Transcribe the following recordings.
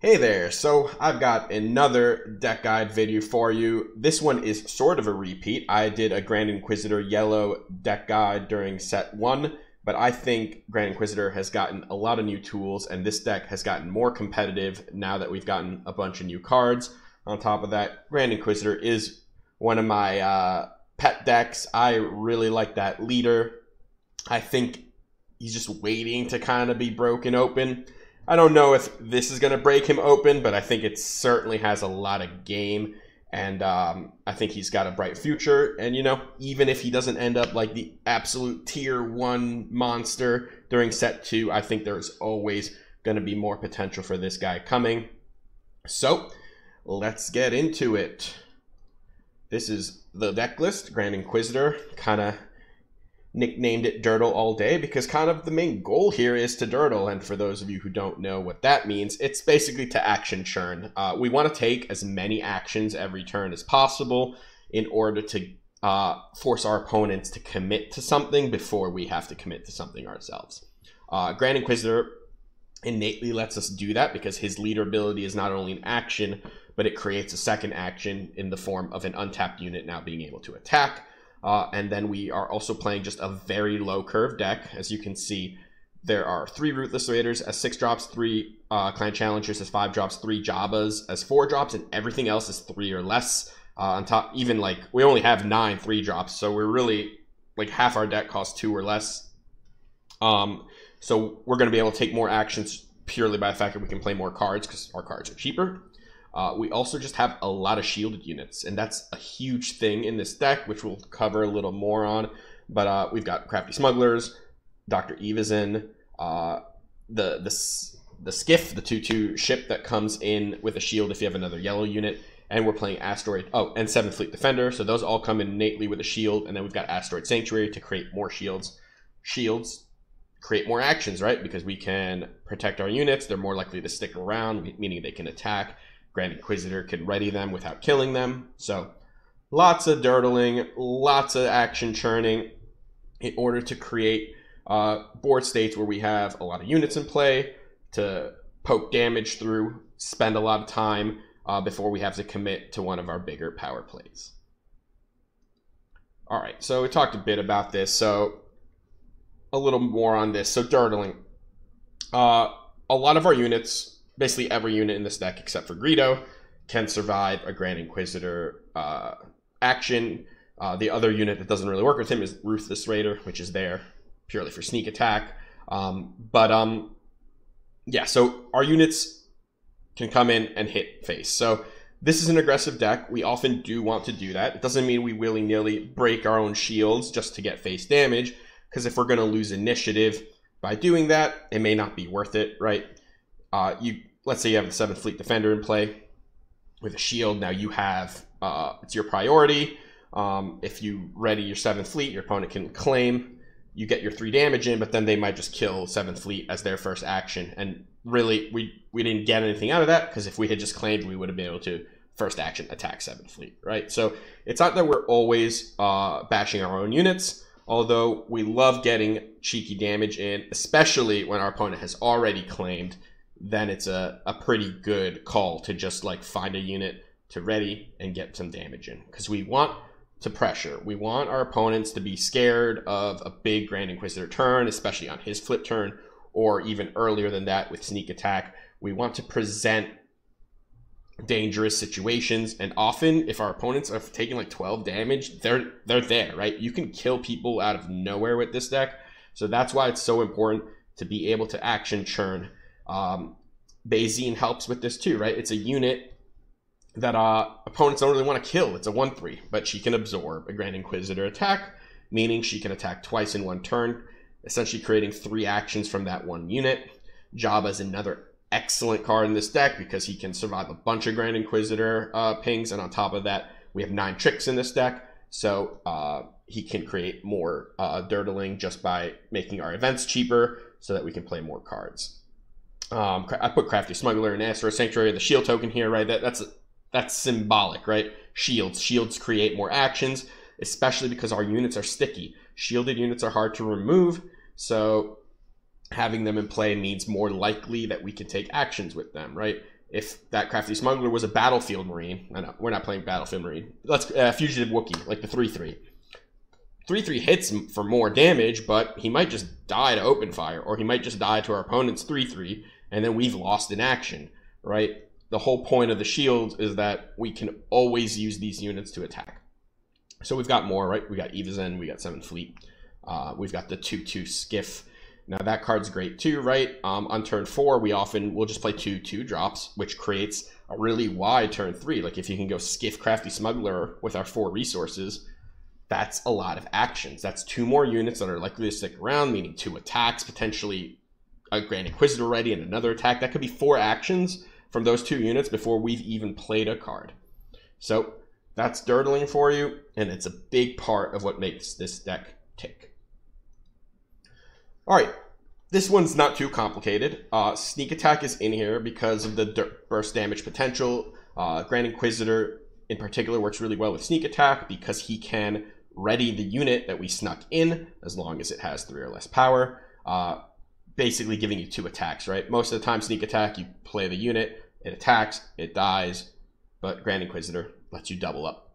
Hey there, so I've got another deck guide video for you. This one is sort of a repeat. I did a Grand Inquisitor yellow deck guide during set 1, but I think Grand Inquisitor has gotten a lot of new tools and this deck has gotten more competitive now that we've gotten a bunch of new cards. On top of that, Grand Inquisitor is one of my pet decks. I really like that leader. I think he's just waiting to kind of be broken open. I don't know if this is going to break him open, but I think it certainly has a lot of game, and I think he's got a bright future. And, you know, even if he doesn't end up like the absolute tier 1 monster during set 2, I think there's always going to be more potential for this guy coming. So, let's get into it. This is the deck list. Grand Inquisitor, kind of nicknamed it Dirtle all day because kind of the main goal here is to Dirtle, and for those of you who don't know what that means, it's basically to action churn. We want to take as many actions every turn as possible in order to force our opponents to commit to something before we have to commit to something ourselves. Grand Inquisitor innately lets us do that because his leader ability is not only an action, but it creates a second action in the form of an untapped unit now being able to attack. And then we are also playing just a very low curve deck. As you can see, there are 3 Ruthless Raiders as 6 drops, 3 Clan Challengers as 5 drops, 3 Jabbas as 4 drops, and everything else is 3 or less. On top, even like we only have 9 3 drops, so we're really like half our deck costs 2 or less. So we're going to be able to take more actions purely by the fact that we can play more cards because our cards are cheaper. We also just have a lot of shielded units, and that's a huge thing in this deck, which we'll cover a little more on. But we've got Crafty Smugglers, Dr. Evazin, the Skiff, the 2/2 ship that comes in with a shield if you have another yellow unit, and we're playing Asteroid, and 7th Fleet Defender, so those all come in innately with a shield, and then we've got Asteroid Sanctuary to create more shields. Shields create more actions, right? Because we can protect our units, they're more likely to stick around, meaning they can attack. Grand Inquisitor can ready them without killing them. So lots of dirtling, lots of action churning in order to create board states where we have a lot of units in play to poke damage through, spend a lot of time before we have to commit to one of our bigger power plays. All right, so we talked a bit about this, so a little more on this. So dirtling. A lot of our units, basically every unit in this deck except for Greedo, can survive a Grand Inquisitor action. The other unit that doesn't really work with him is Ruthless Raider, which is there purely for sneak attack. Yeah, so our units can come in and hit face. So this is an aggressive deck. We often do want to do that. It doesn't mean we willy-nilly break our own shields just to get face damage, because if we're going to lose initiative by doing that, it may not be worth it, right? Let's say you have the 7th Fleet Defender in play with a shield. Now you have, it's your priority. If you ready your 7th Fleet, your opponent can claim. You get your 3 damage in, but then they might just kill 7th Fleet as their first action. And really, we didn't get anything out of that, because if we had just claimed, we would have been able to first action attack 7th Fleet, right? So it's not that we're always bashing our own units, although we love getting cheeky damage in, especially when our opponent has already claimed. Then it's a pretty good call to just like find a unit to ready and get some damage in, because we want to pressure. We want our opponents to be scared of a big Grand Inquisitor turn, especially on his flip turn, or even earlier than that with sneak attack. We want to present dangerous situations, and often if our opponents are taking like 12 damage, they're there, right? You can kill people out of nowhere with this deck, so that's why it's so important to be able to action churn. Bayzine helps with this too, right? It's a unit that opponents don't really want to kill. It's a 1/3, but she can absorb a Grand Inquisitor attack, meaning she can attack twice in one turn, essentially creating 3 actions from that one unit. Jabba is another excellent card in this deck because he can survive a bunch of Grand Inquisitor pings, and on top of that, we have 9 tricks in this deck, so he can create more dirtling just by making our events cheaper so that we can play more cards. I put Crafty Smuggler and Asteroid Sanctuary, the shield token here, right? That's symbolic, right? Shields create more actions, especially because our units are sticky. Shielded units are hard to remove, so having them in play means more likely that we can take actions with them, right? if that Crafty Smuggler was a Battlefield Marine, I know, we're not playing Battlefield Marine. Let's Fugitive Wookiee, like the 3/3. 3/3 hits for more damage, but he might just die to open fire, or he might just die to our opponent's 3/3, and then we've lost in action, right? The whole point of the shield is that we can always use these units to attack. So we've got more, right? We got Evazen, we got 7 Fleet, we've got the 2/2 Skiff. Now that card's great too, right? On turn 4, we'll just play 2/2 drops, which creates a really wide turn 3. Like if you can go Skiff Crafty Smuggler with our 4 resources, that's a lot of actions. That's 2 more units that are likely to stick around, meaning 2 attacks, potentially a Grand Inquisitor ready and another attack. That could be 4 actions from those 2 units before we've even played a card. So that's dirtling for you, and it's a big part of what makes this deck tick. All right, this one's not too complicated. Sneak Attack is in here because of the burst damage potential. Grand Inquisitor in particular works really well with Sneak Attack because he can ready the unit that we snuck in as long as it has 3 or less power, basically giving you 2 attacks, right? Most of the time, Sneak Attack, you play the unit, it attacks, it dies, but Grand Inquisitor lets you double up.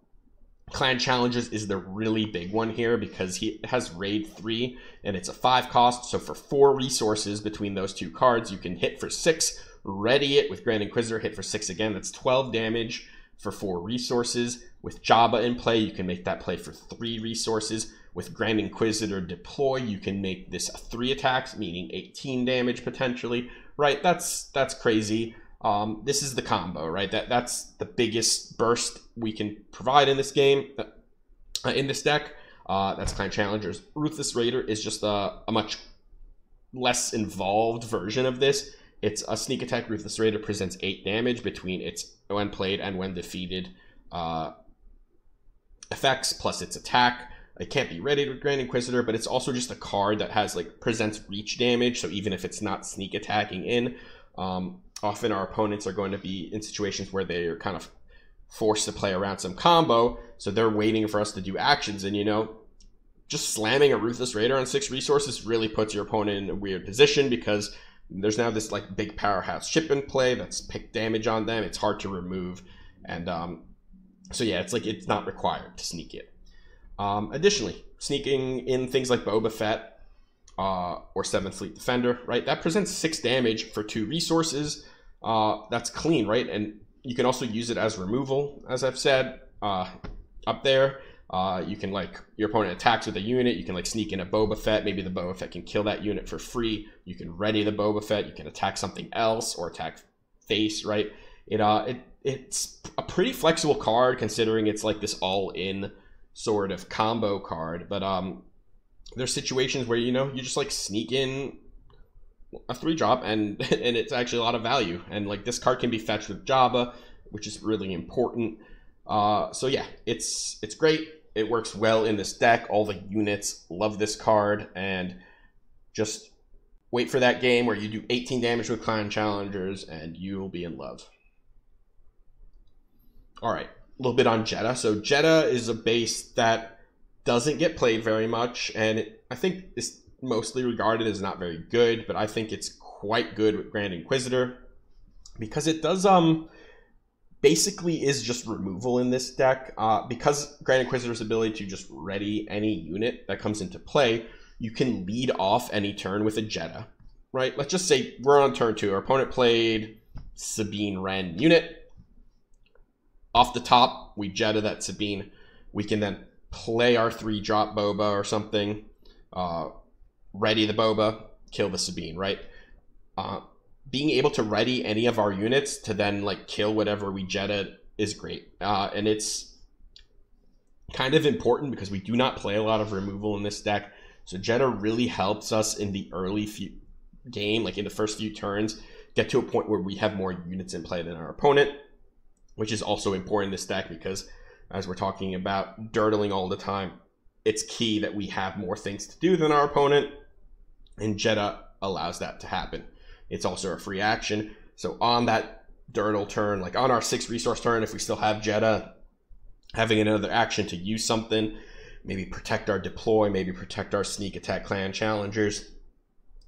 Clan Challenges is the really big one here because he has Raid 3 and it's a 5 cost. So for 4 resources between those 2 cards, you can hit for 6, ready it with Grand Inquisitor, hit for 6 again. That's 12 damage for 4 resources. With Jabba in play, you can make that play for 3 resources. With Grand Inquisitor deploy, you can make this 3 attacks, meaning 18 damage potentially. Right, that's crazy. This is the combo, right? That's the biggest burst we can provide in this game, in this deck. That's Clan Challengers. Ruthless Raider is just a much less involved version of this. It's a Sneak Attack. Ruthless Raider presents 8 damage between its when played and when defeated effects, plus its attack. It can't be readied with Grand Inquisitor, but it's also just a card that has presents reach damage. So even if it's not sneak attacking in, often our opponents are going to be in situations where they're kind of forced to play around some combo, so they're waiting for us to do actions, and just slamming a Ruthless Raider on 6 resources really puts your opponent in a weird position because there's now this big powerhouse chip in play that's picked damage on them. It's hard to remove, and so yeah, it's not required to sneak it. Additionally, sneaking in things like Boba Fett or 7th Fleet Defender, right? That presents 6 damage for 2 resources. That's clean, right? And you can also use it as removal, as I've said, up there. You can your opponent attacks with a unit, you can sneak in a Boba Fett. Maybe the Boba Fett can kill that unit for free. You can ready the Boba Fett. You can attack something else or attack face, right? It's a pretty flexible card considering it's this all-in sort of combo card. But there's situations where you just sneak in a 3-drop and it's actually a lot of value, and this card can be fetched with Jabba, which is really important. So yeah, it's great. It works well in this deck. All the units love this card, and just wait for that game where you do 18 damage with Clan Challengers and you'll be in love. All right, a little bit on Jetta. So Jetta is a base that doesn't get played very much, and I think it's mostly regarded as not very good, but I think it's quite good with Grand Inquisitor because it does basically is just removal in this deck. Because Grand Inquisitor's ability to just ready any unit that comes into play, you can lead off any turn with a Jetta, right? Let's just say we're on turn 2. Our opponent played Sabine Wren unit. Off the top, we Jetta that Sabine. We can then play our 3-drop Boba or something, ready the Boba, kill the Sabine, right? Being able to ready any of our units to then kill whatever we Jetta is great. And it's kind of important because we do not play a lot of removal in this deck. So Jetta really helps us in the early game, in the first few turns, get to a point where we have more units in play than our opponent, which is also important in this deck because, as we're talking about dirtling all the time, it's key that we have more things to do than our opponent, and Jetta allows that to happen. It's also a free action, so on that dirtle turn, on our 6 resource turn, if we still have Jetta, having another action to use something, maybe protect our deploy, maybe protect our sneak attack Clan Challengers,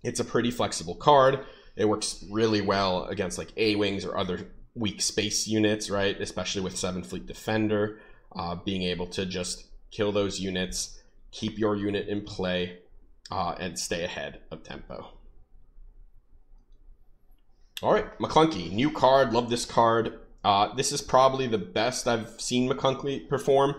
it's a pretty flexible card. It works really well against like A-Wings or other weak space units, right? Especially with 7 Fleet Defender, being able to just kill those units, keep your unit in play, and stay ahead of tempo. All right, McClunky, new card, love this card. This is probably the best I've seen McClunky perform.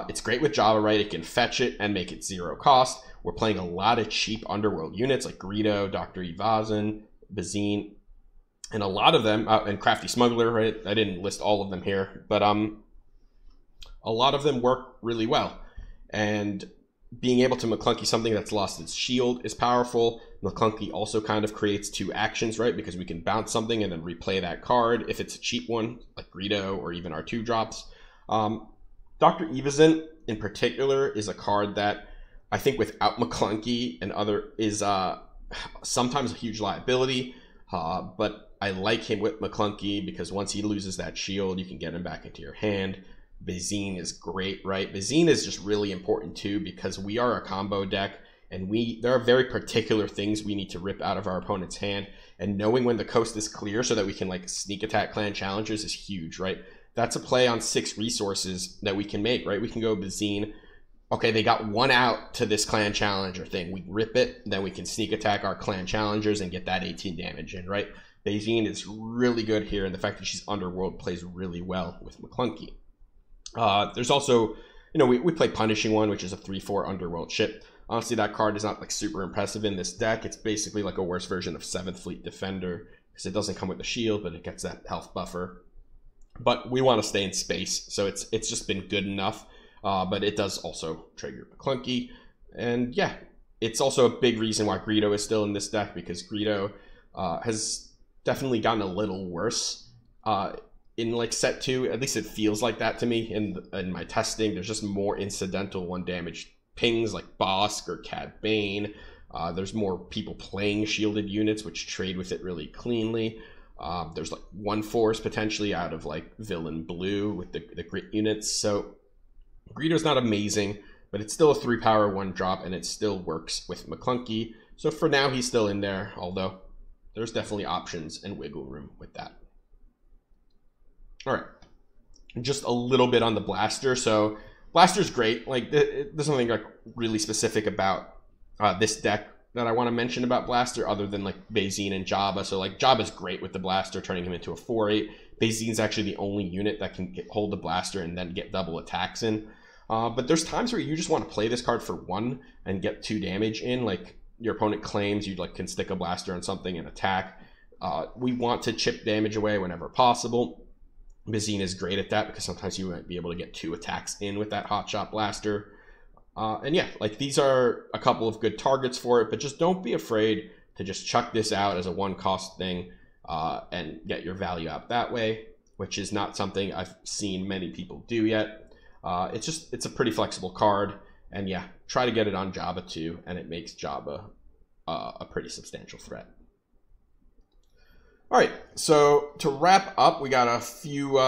It's great with Java, right? It can fetch it and make it 0 cost. We're playing a lot of cheap underworld units like Greedo, Dr. Evazan, Bazine, and a lot of them, and Crafty Smuggler, right? I didn't list all of them here, but a lot of them work really well. And being able to McClunky something that's lost its shield is powerful. McClunky also kind of creates 2 actions, right? Because we can bounce something and then replay that card if it's a cheap one, like Greedo or even our 2 drops. Dr. Evazan in particular is a card that I think without McClunky and other is sometimes a huge liability, but I like him with McClunky because once he loses that shield, you can get him back into your hand. Bazine is great, right? Bazine is just really important too because we are a combo deck and there are very particular things we need to rip out of our opponent's hand, and knowing when the coast is clear so that we can like sneak attack clan challengers is huge, right? That's a play on 6 resources that we can make, right? We can go Bazine. Okay, they got 1 out to this clan challenger thing. We rip it, then we can sneak attack our clan challengers and get that 18 damage in, right? Bazine is really good here, and the fact that she's underworld plays really well with McClunky. There's also, you know, we play Punishing One, which is a 3/4 underworld ship. Honestly, that card is not like super impressive in this deck. It's basically like a worse version of 7th Fleet Defender because it doesn't come with the shield, but it gets that health buffer. But we want to stay in space, so it's just been good enough. But it does also trigger McClunky. And yeah, it's also a big reason why Greedo is still in this deck, because Greedo has definitely gotten a little worse in like set 2. At least it feels like that to me in my testing. There's just more incidental 1 damage pings like Bosk or Cad Bane. There's more people playing shielded units, which trade with it really cleanly. There's like 1/4 potentially out of like Villain Blue with the grit units. So Greedo's not amazing, but it's still a 3 power 1 drop, and it still works with McClunky. So for now, he's still in there, although there's definitely options and wiggle room with that. All right, just a little bit on the Blaster. So Blaster's great. Like there's nothing like really specific about this deck that I want to mention about Blaster other than like Bazine and Jabba. So like Jabba's great with the Blaster, turning him into a 4/8. Bazine's actually the only unit that can hold the Blaster and then get double attacks in. But there's times where you just want to play this card for 1 and get 2 damage in. Like your opponent claims you like can stick a Blaster on something and attack. We want to chip damage away whenever possible. Bazine is great at that because sometimes you might be able to get 2 attacks in with that Hotshot Blaster. And yeah, like these are a couple of good targets for it, but just don't be afraid to just chuck this out as a 1 cost thing and get your value out that way, which is not something I've seen many people do yet. It's a pretty flexible card, and yeah, try to get it on Jabba too, and it makes Jabba a pretty substantial threat. All right, so to wrap up, we got a few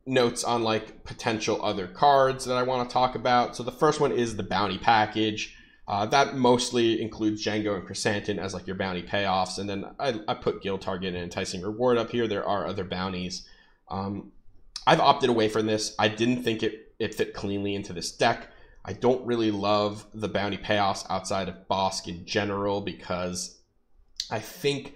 notes on like potential other cards that I want to talk about. So the first one is the bounty package. That mostly includes Django and Chrysanthemum as like your bounty payoffs, and then I put Guild Target and Enticing Reward up here. There are other bounties. I've opted away from this. I didn't think it fit cleanly into this deck. I don't really love the bounty payoffs outside of Bosk in general because I think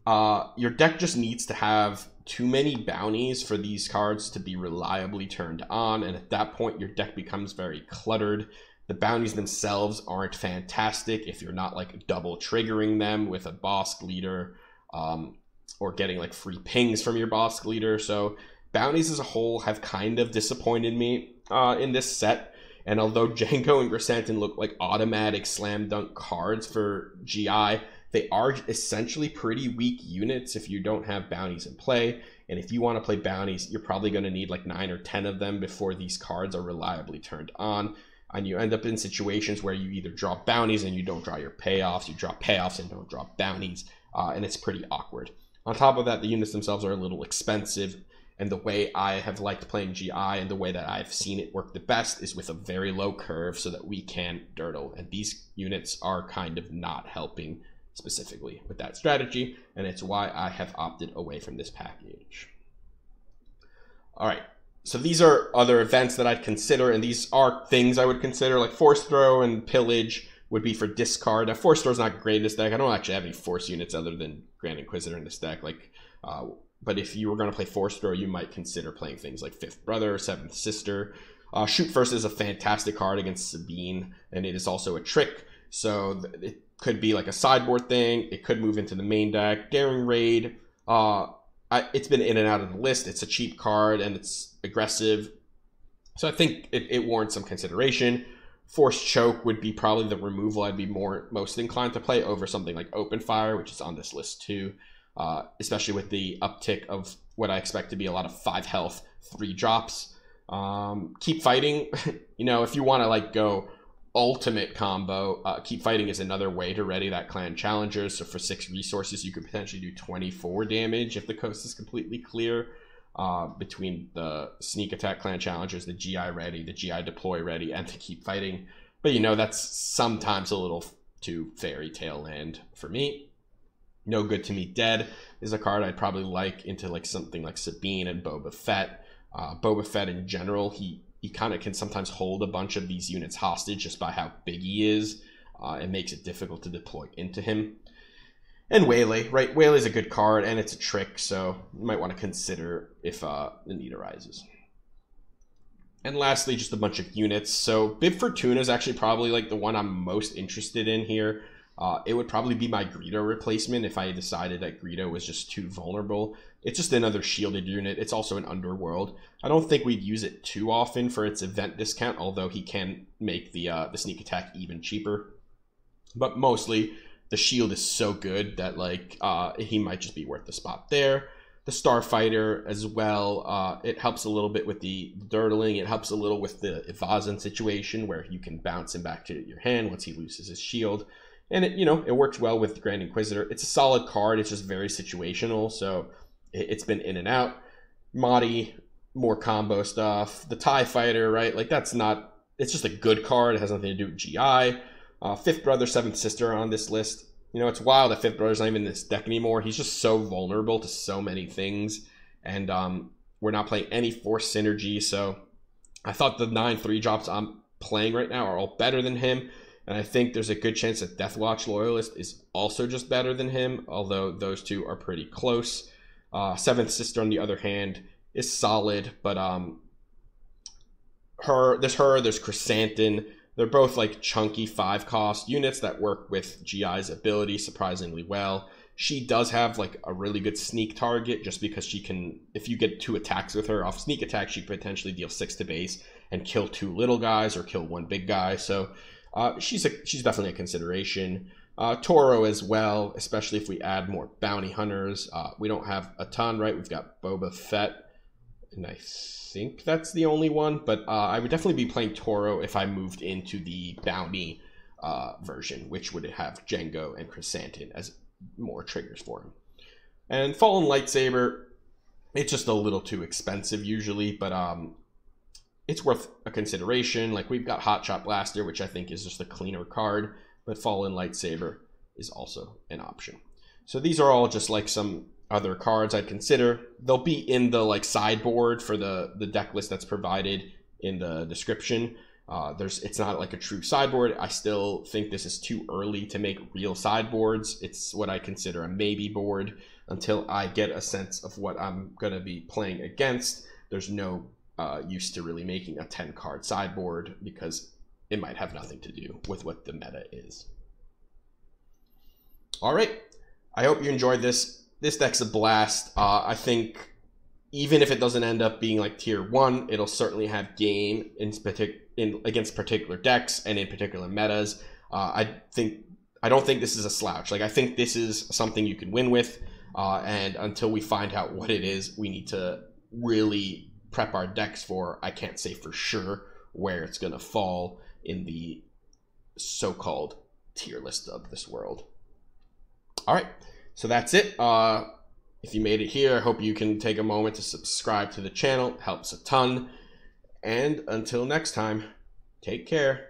your deck just needs to have too many bounties for these cards to be reliably turned on, and at that point your deck becomes very cluttered. The bounties themselves aren't fantastic if you're not like double triggering them with a Bosk leader or getting like free pings from your Bosk leader. So bounties as a whole have kind of disappointed me in this set. And although Django and Chrysanthemum look like automatic slam dunk cards for GI, they are essentially pretty weak units if you don't have bounties in play. And if you want to play bounties, you're probably going to need like 9 or 10 of them before these cards are reliably turned on. And you end up in situations where you either draw bounties and you don't draw your payoffs, you draw payoffs and don't draw bounties, and it's pretty awkward. On top of that, the units themselves are a little expensive, and the way I have liked playing GI and the way that I've seen it work the best is with a very low curve so that we can dirtle, and these units are kind of not helping specifically with that strategy, and it's why I have opted away from this package. All right, so these are other events that I'd consider, and these are things I would consider, like Force Throw and Pillage would be for discard. Now, Force Throw is not great in this deck. I don't actually have any Force units other than Grand Inquisitor in this deck. But if you were going to play Force Throw, you might consider playing things like Fifth Brother, Seventh Sister. Shoot First is a fantastic card against Sabine, and it is also a trick. So it could be like a sideboard thing. It could move into the main deck. Daring Raid. It's been in and out of the list. It's a cheap card, and it's aggressive. So I think it warrants some consideration. Force Choke would be probably the removal I'd be most inclined to play over something like Open Fire, which is on this list too. Especially with the uptick of what I expect to be a lot of 5 health, 3 drops. Keep Fighting, if you want to like go ultimate combo, Keep Fighting is another way to ready that Clan Challengers. So for 6 resources, you could potentially do 24 damage if the coast is completely clear. Between the Sneak Attack Clan Challengers, the GI ready, the GI deploy ready, and the Keep Fighting. But that's sometimes a little too fairy tale land for me. No Good to Me Dead is a card I'd probably like into like something like Sabine and Boba Fett. Boba Fett in general, he kind of can sometimes hold a bunch of these units hostage just by how big he is. It makes it difficult to deploy into him. And Waylay, right? Waylay is a good card, and it's a trick, so you might want to consider if the need arises. And lastly, just a bunch of units. So Bib Fortuna is actually probably like the one I'm most interested in here. It would probably be my Greedo replacement if I decided that Greedo was just too vulnerable. It's just another shielded unit. It's also an Underworld. I don't think we'd use it too often for its event discount, although he can make the sneak attack even cheaper. But mostly, the shield is so good that he might just be worth the spot there. The Starfighter as well. It helps a little bit with the dirtling. It helps a little with the Evazan situation where you can bounce him back to your hand once he loses his shield. And it works well with Grand Inquisitor. It's a solid card. It's just very situational. So it's been in and out. Mahdi, more combo stuff. The TIE Fighter, right? It's just a good card. It has nothing to do with GI. Fifth Brother, Seventh Sister are on this list. It's wild that Fifth Brother's not even in this deck anymore. He's just so vulnerable to so many things. And we're not playing any Force Synergy. So I thought the 9/3 drops I'm playing right now are all better than him. And I think there's a good chance that Deathwatch Loyalist is also just better than him, although those two are pretty close. Seventh Sister, on the other hand, is solid, but there's Chrysanthemum. They're both like chunky 5-cost units that work with GI's ability surprisingly well. She does have like a really good sneak target just because she can, if you get 2 attacks with her off sneak attack, she could potentially deal 6 to base and kill 2 little guys or kill 1 big guy. So she's definitely a consideration. Toro as well, especially if we add more bounty hunters. We don't have a ton, right? We've got Boba Fett, and I think that's the only one. But I would definitely be playing Toro if I moved into the bounty version, which would have Django and Chrysanthemum as more triggers for him. And Fallen Lightsaber, it's just a little too expensive usually, but it's worth a consideration. Like, we've got Hotshot Blaster, which I think is just a cleaner card, but Fallen Lightsaber is also an option. So these are all just like some other cards I'd consider. They'll be in the like sideboard for the deck list that's provided in the description. It's not like a true sideboard. I still think this is too early to make real sideboards. It's what I consider a maybe board until I get a sense of what I'm going to be playing against. There's no use to really making a 10-card sideboard because it might have nothing to do with what the meta is. All right, I hope you enjoyed this. This deck's a blast. I think even if it doesn't end up being like tier 1, it'll certainly have game against particular decks and in particular metas. I don't think this is a slouch. Like, I think this is something you can win with, and until we find out what it is, we need to really prep our decks for. I can't say for sure where it's going to fall in the so-called tier list of this world. All right, so that's it. If you made it here, I hope you can take a moment to subscribe to the channel. It helps a ton. And until next time, take care.